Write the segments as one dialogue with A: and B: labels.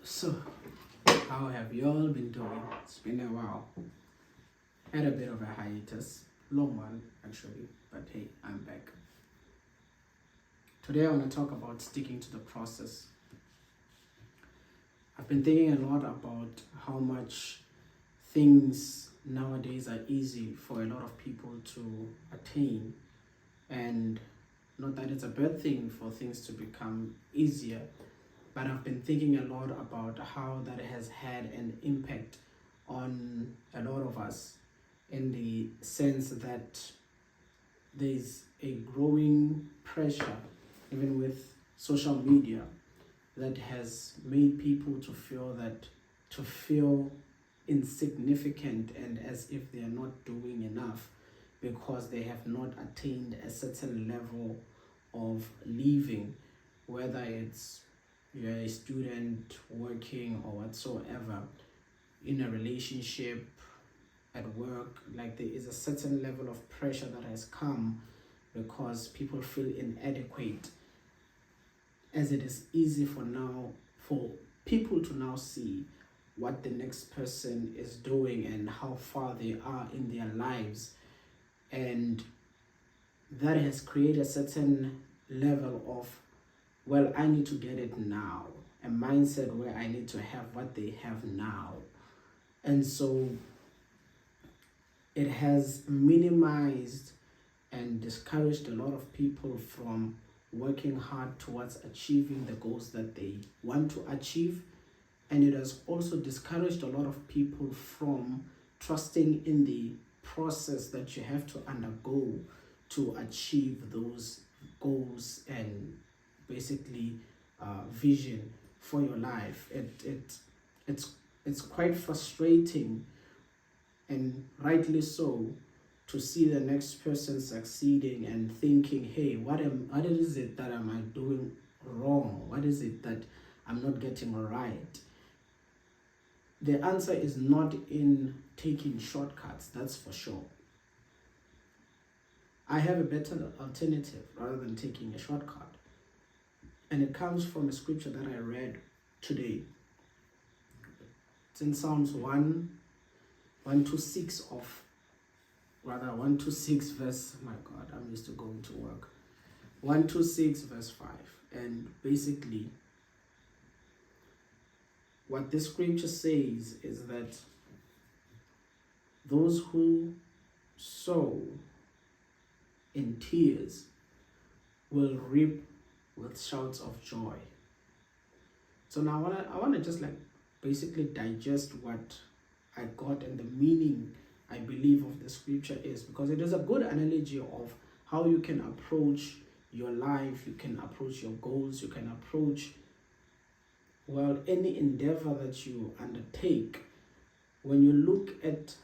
A: So, how have you all been doing? It's been a while. Had a bit of a hiatus, long one actually, but hey, I'm back. Today I want to talk about sticking to the process. I've been thinking a lot about how much things nowadays are easy for a lot of people to attain, and not that it's a bad thing for things to become easier, but I've been thinking a lot about how that has had an impact on a lot of us, in the sense that there's a growing pressure, even with social media, that has made people to feel insignificant and as if they are not doing enough because they have not attained a certain level of living, whether it's you're a student working or whatsoever, in a relationship, at work. Like, there is a certain level of pressure that has come because people feel inadequate, as it is easy for people to now see what the next person is doing and how far they are in their lives, and that has created a certain level of, well, I need to get it now, a mindset where I need to have what they have now. And so it has minimized and discouraged a lot of people from working hard towards achieving the goals that they want to achieve. And it has also discouraged a lot of people from trusting in the process that you have to undergo to achieve those goals and basically vision for your life. It's quite frustrating, and rightly so, to see the next person succeeding and thinking, hey, what is it that am I doing wrong? What is it that I'm not getting right? The answer is not in taking shortcuts, that's for sure. I have a better alternative rather than taking a shortcut. And it comes from a scripture that I read today. It's in Psalms 126 126 verse, my God, I'm used to going to work. 126 verse 5. And basically, what this scripture says is that those who sow in tears will reap with shouts of joy. So now I want to just basically digest what I got and the meaning I believe of the scripture is, because it is a good analogy of how you can approach your life, you can approach your goals, you can approach, well, any endeavor that you undertake. When you look at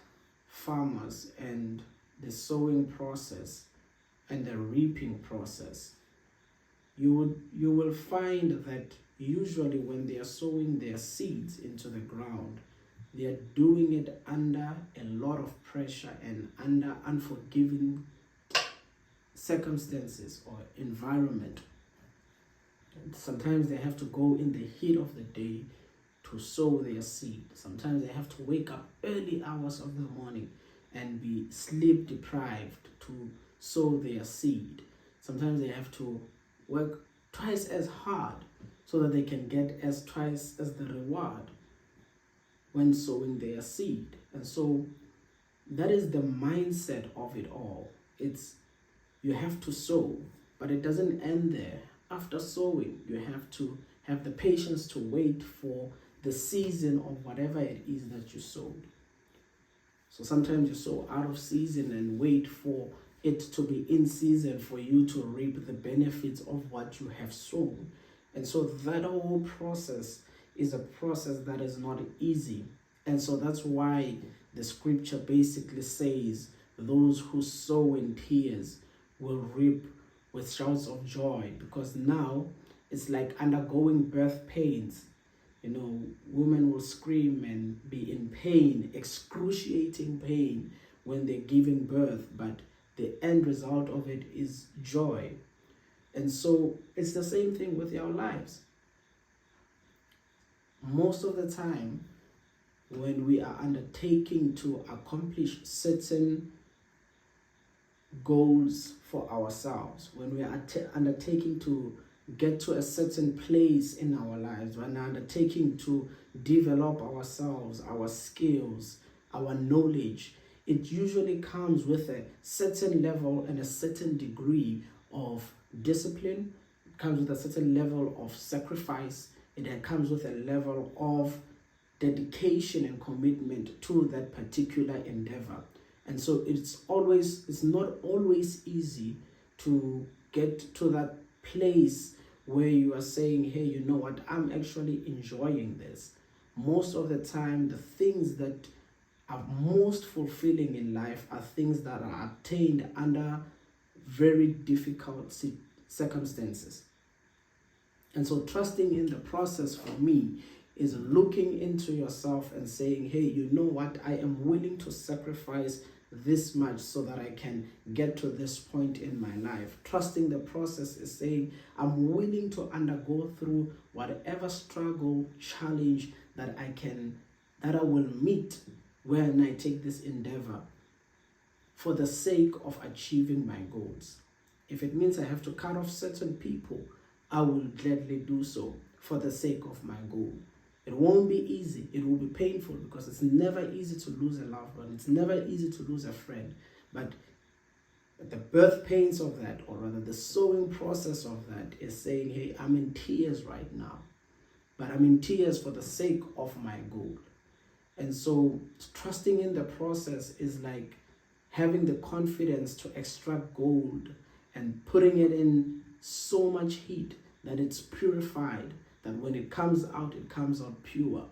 A: farmers and the sowing process and the reaping process, you will find that usually when they are sowing their seeds into the ground, they are doing it under a lot of pressure and under unforgiving circumstances or environment. Sometimes they have to go in the heat of the day to sow their seed. Sometimes they have to wake up early hours of the morning and be sleep deprived to sow their seed. Sometimes they have to work twice as hard so that they can get twice as the reward when sowing their seed. And so that is the mindset of it all. It's, you have to sow, but it doesn't end there. After sowing, you have to have the patience to wait for the season of whatever it is that you sowed. So sometimes you sow out of season and wait for it to be in season for you to reap the benefits of what you have sown. And so that whole process is a process that is not easy. And so that's why the scripture basically says those who sow in tears will reap with shouts of joy, because now it's like undergoing birth pains. You know, women will scream and be in pain, excruciating pain, when they're giving birth, but the end result of it is joy. And so it's the same thing with our lives. most of the time, when we are undertaking to accomplish certain goals for ourselves, when we are undertaking to get to a certain place in our lives, when we're undertaking to develop ourselves, our skills, our knowledge, it usually comes with a certain level and a certain degree of discipline. It comes with a certain level of sacrifice. It comes with a level of dedication and commitment to that particular endeavor. And so it's not always easy to get to that place where you are saying, hey, you know what, I'm actually enjoying this. Most of the time, the things that are most fulfilling in life are things that are attained under very difficult circumstances. And so trusting in the process for me is looking into yourself and saying, hey, you know what, I am willing to sacrifice this much so that I can get to this point in my life. Trusting the process is saying, I'm willing to undergo through whatever struggle, challenge that I will meet when I take this endeavor for the sake of achieving my goals. If it means I have to cut off certain people, I will gladly do so for the sake of my goal. It won't be easy. It will be painful because it's never easy to lose a loved one. It's never easy to lose a friend. But the birth pains of that, or rather the sowing process of that, is saying, hey, I'm in tears right now, but I'm in tears for the sake of my goal. And so trusting in the process is like having the confidence to extract gold and putting it in so much heat that it's purified, that when it comes out pure.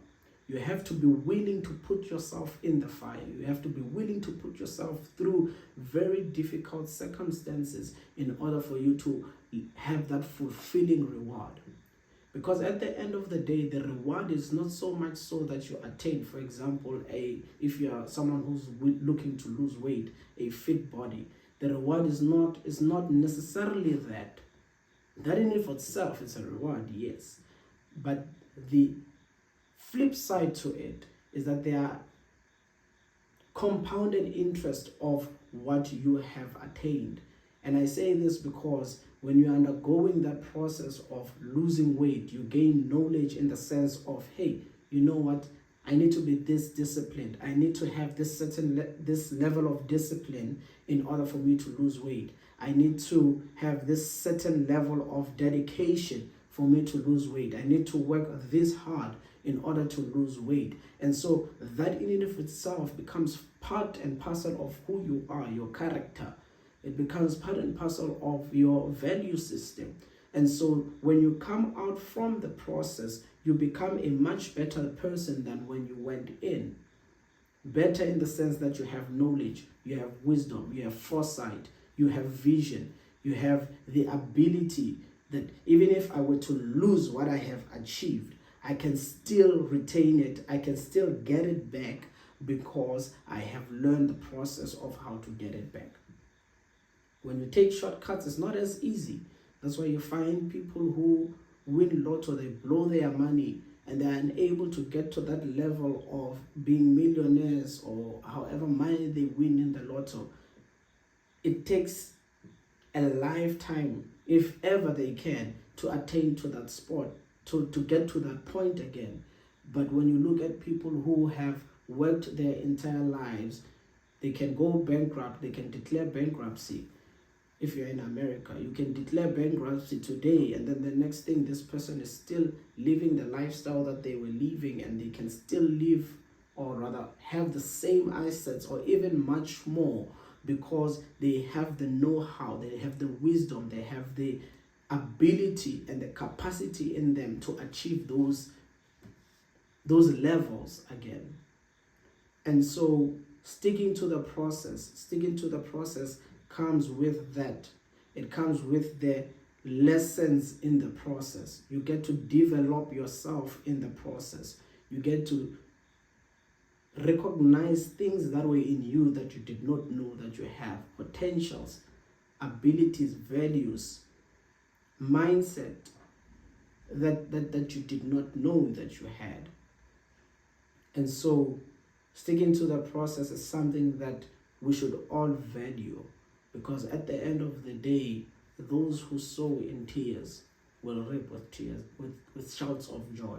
A: You have to be willing to put yourself in the fire. You have to be willing to put yourself through very difficult circumstances in order for you to have that fulfilling reward. Because at the end of the day, the reward is not so much so that you attain, for example, if you are someone who's looking to lose weight, a fit body, the reward is not necessarily that. That in and of itself is a reward, yes. But the flip side to it is that there are compounded interest of what you have attained. And I say this because when you're undergoing that process of losing weight, you gain knowledge in the sense of, hey, you know what, I need to be this disciplined. I need to have this this level of discipline in order for me to lose weight. I need to have this certain level of dedication for me to lose weight. I need to work this hard in order to lose weight. And so that in and of itself becomes part and parcel of who you are, your character. It becomes part and parcel of your value system. And so when you come out from the process, you become a much better person than when you went in. Better in the sense that you have knowledge, you have wisdom, you have foresight, you have vision, you have the ability that even if I were to lose what I have achieved, I can still retain it, I can still get it back because I have learned the process of how to get it back. When you take shortcuts, it's not as easy. That's why you find people who win lotto, they blow their money, and they're unable to get to that level of being millionaires or however money they win in the lotto. It takes a lifetime, if ever they can, to attain to that spot, to get to that point again. But when you look at people who have worked their entire lives, they can go bankrupt, they can declare bankruptcy. If you're in America, you can declare bankruptcy today, and then the next thing, this person is still living the lifestyle that they were living, and they can still live, or rather have the same assets or even much more, because they have the know-how, they have the wisdom, they have the ability and the capacity in them to achieve those levels again. And so sticking to the process comes with that. It comes with the lessons in the process. You get to develop yourself in the process. You get to recognize things that were in you that you did not know that you have, potentials, abilities, values, mindset, that you did not know that you had. And so sticking to the process is something that we should all value, because at the end of the day, those who sow in tears will reap with tears, with shouts of joy.